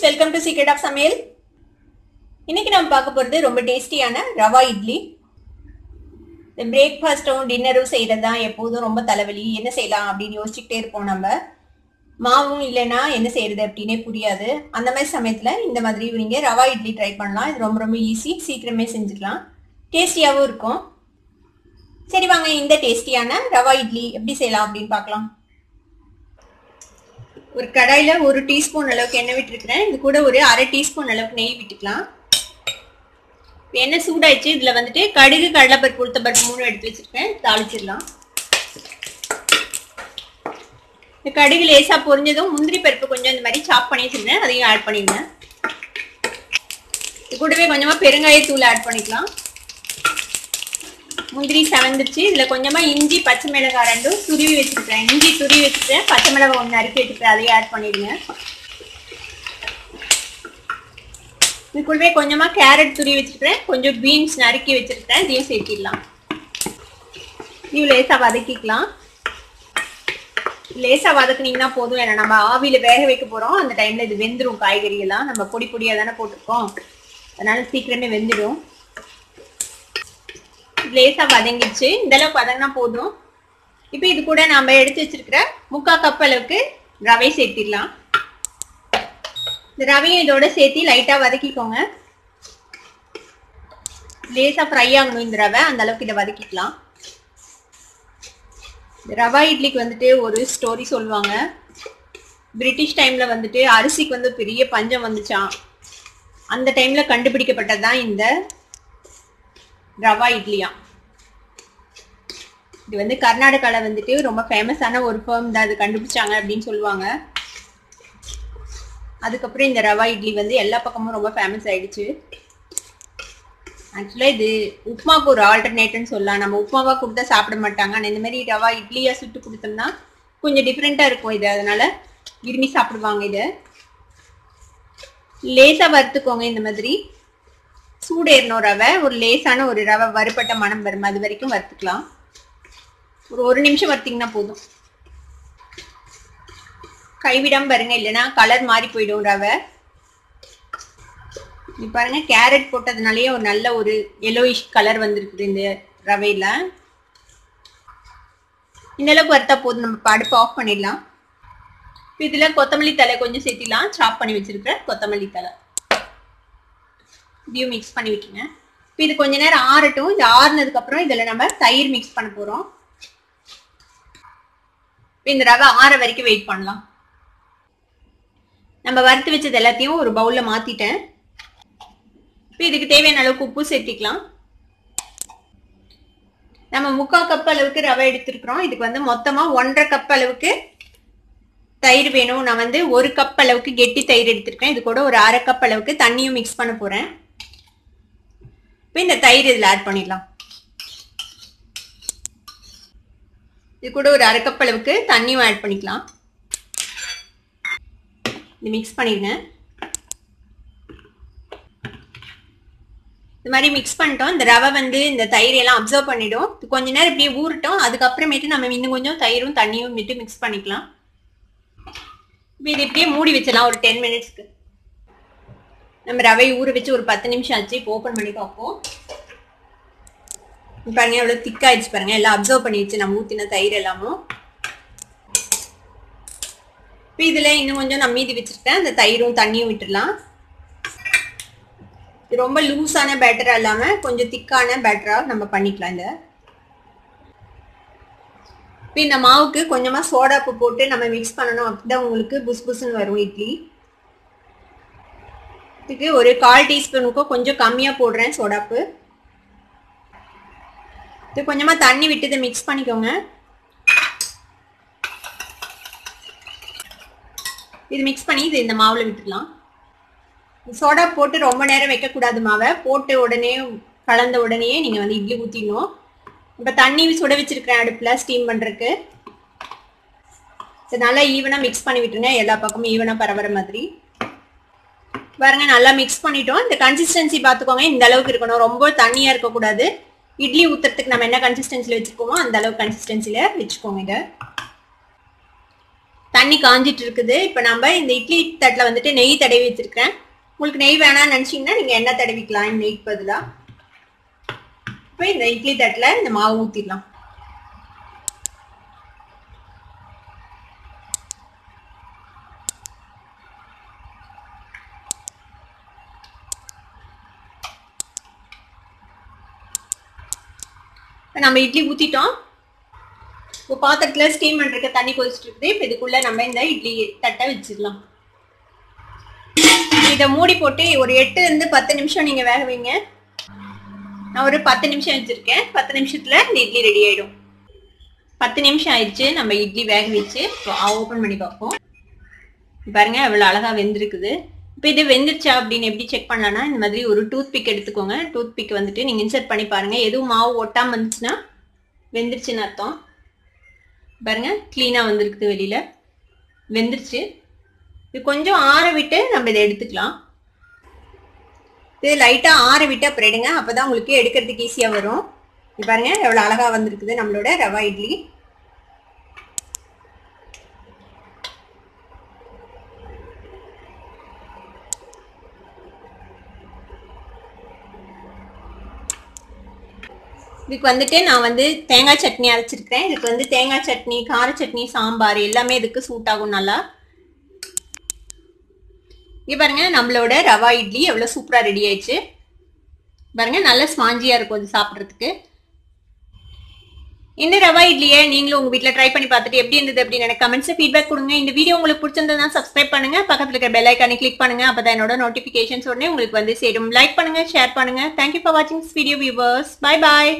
Welcome to secret of சமையல். இன்னைக்கு நம்ம பார்க்க போகிறது ரொம்ப டேஸ்டியான ரவா இட்லி. இந்த பிரேக்ஃபாஸ்ட்டும் டின்னரும் செய்கிறது தான் எப்போதும் ரொம்ப தலைவலி. என்ன செய்யலாம் அப்படின்னு யோசிச்சுக்கிட்டே இருப்போம். நம்ம மாவும் இல்லைன்னா என்ன செய்யறது அப்படின்னே புரியாது. அந்த மாதிரி சமயத்தில் இந்த மாதிரி நீங்கள் ரவா இட்லி ட்ரை பண்ணலாம். இது ரொம்ப ரொம்ப ஈஸி, சீக்கிரமே செஞ்சுக்கலாம், டேஸ்டியாகவும் இருக்கும். சரி வாங்க இந்த டேஸ்டியான ரவா இட்லி எப்படி செய்யலாம் அப்படின்னு பார்க்கலாம். ஒரு கடாயில் 1 டீஸ்பூன் அளவுக்கு எண்ணெய் விட்டுருக்கிறேன். இது கூட ஒரு அரை டீஸ்பூன் அளவுக்கு நெய் விட்டுக்கலாம். எண்ணெய் சூடாயிடுச்சு. இதில் வந்துட்டு கடுகு, கடலைப்பருப்பு, உளுத்தம்பருப்பு 3 எடுத்து வச்சுருக்கேன். தாளிச்சிடலாம். இந்த கடுகு லேசாக பொரிஞ்சதும் முந்திரி பருப்பு கொஞ்சம் இந்த மாதிரி சாப் பண்ணி வச்சுருந்தேன், அதையும் ஆட் பண்ணிடுவேன். இது கூடவே கொஞ்சமாக பெருங்காயத்தூள் ஆட் பண்ணிக்கலாம். முந்திரி செவந்துருச்சு. இதில் கொஞ்சமாக இஞ்சி, பச்சை மிளகாய் 2 துருவி வச்சுருக்கேன். இஞ்சி துருவி வச்சுருக்கேன், பச்சை மிளகாய் 1 நறுக்கி வச்சுருக்கேன், அதையும் ஆட் பண்ணிடுங்க. இது கூடவே கொஞ்சமாக கேரட் துருவி வச்சுருக்கேன், கொஞ்சம் பீன்ஸ் நறுக்கி வச்சுருக்கேன், இதையும் சேர்த்திடலாம். இதையும் லேசாக வதக்கிக்கலாம். லேசாக வதக்குனீங்கன்னா போதும். ஏன்னா நம்ம ஆவியில் வேக வைக்க போகிறோம். அந்த டைமில் இது வெந்துடும். காய்கறியெல்லாம் நம்ம பொடி பொடியாக தானே போட்டிருக்கோம், அதனால சீக்கிரமே வெந்துடும். லேசாக வதங்கிடுச்சு. இந்தளவுக்கு வதங்கினா போதும். இப்போ இது கூட நம்ம எடுத்து வச்சிருக்கிற 3/4 கப் அளவுக்கு ரவை சேர்த்திடலாம். இந்த ரவையும் இதோட சேர்த்து லைட்டாக வதக்கிக்கோங்க. லேசாக ஃப்ரை ஆகணும் இந்த ரவை, அந்த அளவுக்கு இதை வதக்கிக்கலாம். இந்த ரவா இட்லிக்கு வந்துட்டு ஒரு ஸ்டோரி சொல்லுவாங்க. பிரிட்டிஷ் டைமில் வந்துட்டு அரிசிக்கு வந்து பெரிய பஞ்சம் வந்துச்சான். அந்த டைமில் கண்டுபிடிக்கப்பட்டது தான் இந்த ரவா இட்லியா. இது வந்து கர்நாடகாவில் வந்துட்டு ரொம்ப ஃபேமஸான ஒரு ஃபேம் தான் இது கண்டுபிடிச்சாங்க அப்படின்னு சொல்லுவாங்க. அதுக்கப்புறம் இந்த ரவா இட்லி வந்து எல்லா பக்கமும் ரொம்ப ஃபேமஸ் ஆயிடுச்சு. ஆக்சுவலாக இது உப்புமாவுக்கு ஒரு ஆல்டர்னேட்னு சொல்லலாம். நம்ம உப்புமாவாக கொடுத்தா சாப்பிட மாட்டாங்க. ஆனால் இந்த மாதிரி ரவா இட்லியாக சுட்டு கொடுத்தோம்னா கொஞ்சம் டிஃப்ரெண்ட்டாக இருக்கும் இது, அதனால விரும்பி சாப்பிடுவாங்க. இதை லேசாக வறுத்துக்கோங்க. இந்த மாதிரி சூடு ஏறணும் ரவை. ஒரு லேசான ஒரு ரவை வறுப்பட்ட மனம் வரும், அது வரைக்கும் வறுத்துக்கலாம். ஒரு 1 நிமிஷம் வறுத்தீங்கன்னா போதும். கைவிடாம பாருங்க, இல்லைன்னா கலர் மாறி போயிடும் ரவை. இது பாருங்க, கேரட் போட்டதுனாலேயே ஒரு நல்ல ஒரு எல்லோயிஷ் கலர் வந்திருக்குது இந்த ரவையில. இந்த அளவுக்கு வறுத்தா போதும். நம்ம அடுப்பு ஆஃப் பண்ணிடலாம். இதுல கொத்தமல்லி தழை கொஞ்சம் சேர்த்திடலாம். சாப் பண்ணி வச்சிருக்கிற கொத்தமல்லி தழை இதையும் மிக்ஸ் பண்ணி விட்டுருங்க. இப்போ இது கொஞ்ச நேரம் ஆறட்டும். இது ஆறுனதுக்கு அப்புறம் இதில் நம்ம தயிர் மிக்ஸ் பண்ண போகிறோம். இப்போ இந்த ரவை ஆற வரைக்கும் வெயிட் பண்ணலாம். நம்ம வறுத்து வச்சது எல்லாத்தையும் ஒரு பவுலில் மாற்றிட்டேன். இப்போ இதுக்கு தேவையான அளவுக்கு உப்பு சேர்த்திக்கலாம். நம்ம 3/4 கப் அளவுக்கு ரவை எடுத்துருக்குறோம். இதுக்கு வந்து மொத்தமாக 1.5 கப் அளவுக்கு தயிர் வேணும். நான் வந்து 1 கப் அளவுக்கு கெட்டி தயிர் எடுத்திருக்கேன். இது கூட ஒரு அரை கப் அளவுக்கு தண்ணியும் மிக்ஸ் பண்ண போகிறேன். இப்போ இந்த தயிர் இதில் ஆட் பண்ணிடலாம். இது கூட ஒரு அரை கப் அளவுக்கு தண்ணியும் ஆட் பண்ணிக்கலாம். இது மிக்ஸ் பண்ணிடுங்க. இந்த மாதிரி மிக்ஸ் பண்ணிட்டோம். இந்த ரவை வந்து இந்த தயிர் எல்லாம் அப்சர்வ் பண்ணிடும். கொஞ்ச நேரம் இப்படியே ஊறட்டும். அதுக்கப்புறமேட்டு நம்ம இன்னும் கொஞ்சம் தயிரும் தண்ணியும் விட்டு மிக்ஸ் பண்ணிக்கலாம். இப்போ இது இப்படியே மூடி வச்சிடலாம் ஒரு 10 மினிட்ஸ்க்கு. நம்ம ரவை ஊற வச்சு ஒரு 10 நிமிஷம் ஆச்சு. இப்போ ஓப்பன் பண்ணி பார்ப்போம். பாருங்க எவ்வளோ திக்காயிடுச்சு பாருங்க. எல்லாம் அப்சர்வ் பண்ணிடுச்சு நம்ம ஊற்றின தயிர் எல்லாமும். இப்போ இதில் இன்னும் கொஞ்சம் நான் மீதி வச்சுருக்கேன். அந்த தயிரும் தண்ணியும் விட்டுடலாம். இது ரொம்ப லூஸான பேட்டராக இல்லாமல் கொஞ்சம் திக்கான பேட்டராக நம்ம பண்ணிக்கலாம். இப்போ இந்த மாவுக்கு கொஞ்சமாக சோடாப்பு போட்டு நம்ம மிக்ஸ் பண்ணணும். அப்படிதான் உங்களுக்கு புஸ் புஸ்ன்னு வரும் இட்லி. இதுக்கு ஒரு 1/4 டீஸ்பூனுக்கும் கொஞ்சம் கம்மியாக போடுறேன் சோடாப்பு. இது கொஞ்சமாக தண்ணி விட்டு இதை மிக்ஸ் பண்ணிக்கோங்க. இது மிக்ஸ் பண்ணி இது இந்த மாவில் விட்டுடலாம். சோடா போட்டு ரொம்ப நேரம் வைக்கக்கூடாது. மாவை போட்டு உடனே கலந்த உடனே நீங்கள் வந்து இட்லி ஊற்றிடணும். இப்போ தண்ணி சுட வச்சிருக்கிறேன் அடுப்பில் ஸ்டீம் பண்ணுறதுக்கு. நல்லா ஈவனாக மிக்ஸ் பண்ணி விட்டுருங்க. எல்லா பக்கமும் ஈவனாக பரவுற மாதிரி பாருங்க. நல்லா மிக்ஸ் பண்ணிட்டோம். இந்த கன்சிஸ்டன்சி பார்த்துக்கோங்க. இந்த அளவுக்கு இருக்கணும். ரொம்ப தண்ணியாக இருக்கக்கூடாது. இட்லி ஊற்றுறதுக்கு நம்ம என்ன கன்சிஸ்டன்சியில் வச்சுருக்கோமோ அந்த அளவுக்கு கன்சிஸ்டன்சியில் வச்சுக்கோங்க. இதை தண்ணி காஞ்சிட்டு இருக்குது. இப்போ நம்ம இந்த இட்லி தட்டில் வந்துட்டு நெய் தடவி வச்சிருக்கேன். உங்களுக்கு நெய் வேணாம்னு நினச்சிங்கன்னா நீங்கள் எண்ணெய் தடவிக்கலாம் நெய்க்கு பதிலாக. இப்போ இந்த இட்லி தட்டில் இந்த மாவு ஊற்றிடலாம். நம்ம இட்லி ஊற்றிட்டோம். இப்போ பாத்திரத்தில் ஸ்டீம் பண்ணுறதுக்கு தண்ணி கொதிச்சுட்டு இருக்குது. இப்போ இதுக்குள்ளே நம்ம இந்த இட்லி தட்டை வச்சிடலாம். இதை மூடி போட்டு ஒரு 8-10 நிமிஷம் நீங்கள் வேக வைங்க. நான் ஒரு 10 நிமிஷம் வச்சுருக்கேன். 10 நிமிஷத்தில் இந்த இட்லி ரெடி ஆகிடும். 10 நிமிஷம் ஆயிடுச்சு நம்ம இட்லி வேக வச்சு. இப்போ ஓப்பன் பண்ணி பார்ப்போம். பாருங்க எவ்வளோ அழகாக வெந்திருக்குது. இப்போ இது வெந்துருச்சா அப்படின்னு எப்படி செக் பண்ணலான்னா, இந்த மாதிரி ஒரு டூத் பிக் எடுத்துக்கோங்க. டூத் பிக் வந்துட்டு நீங்கள் இன்சர்ட் பண்ணி பாருங்கள். எதுவும் மாவு ஒட்டாமல் வந்துச்சுன்னா வெந்துருச்சுன்னு அர்த்தம். பாருங்க க்ளீனாக வந்திருக்குது, வெளியில் வெந்துருச்சு. இது கொஞ்சம் ஆற விட்டு நம்ம இதை எடுத்துக்கலாம். இது லைட்டாக ஆற விட்டு அப்புறம் எடுங்க. அப்போ தான் உங்களுக்கு எடுக்கிறதுக்கு ஈஸியாக வரும். இது பாருங்க எவ்வளோ அழகாக வந்திருக்குது நம்மளோட ரவா இட்லி. இதுக்கு வந்துட்டு நான் வந்து தேங்காய் சட்னி அரைச்சிருக்கிறேன். இதுக்கு வந்து தேங்காய் சட்னி, கார சட்னி, சாம்பார் எல்லாமே இதுக்கு சூட் ஆகும் நல்லா. இங்கே பாருங்க நம்மளோட ரவா இட்லி எவ்வளோ சூப்பராக ரெடி ஆயிடுச்சு. பாருங்க நல்ல ஸ்பாஞ்சியாக இருக்கும் இது சாப்பிட்றதுக்கு. இந்த ரவா இட்லியை நீங்களும் உங்கள் வீட்டில் ட்ரை பண்ணி பார்த்துட்டு எப்படி இருந்தது அப்படின்னு எனக்கு கமெண்ட்ஸில் ஃபீட்பேக் கொடுங்க. இந்த வீடியோ உங்களுக்கு பிடிச்சிருந்ததுன்னா சப்ஸ்கிரைப் பண்ணுங்க, பக்கத்தில் இருக்கிற பெல் ஐக்கானை கிளிக் பண்ணுங்க. அப்போ தான் என்னோட நோட்டிஃபிகேஷன்ஸ் உடனே உங்களுக்கு வந்து சேரும். லைக் பண்ணுங்க, ஷேர் பண்ணுங்க. தேங்க்யூ ஃபார் வாட்சிங் this video viewers. Bye bye.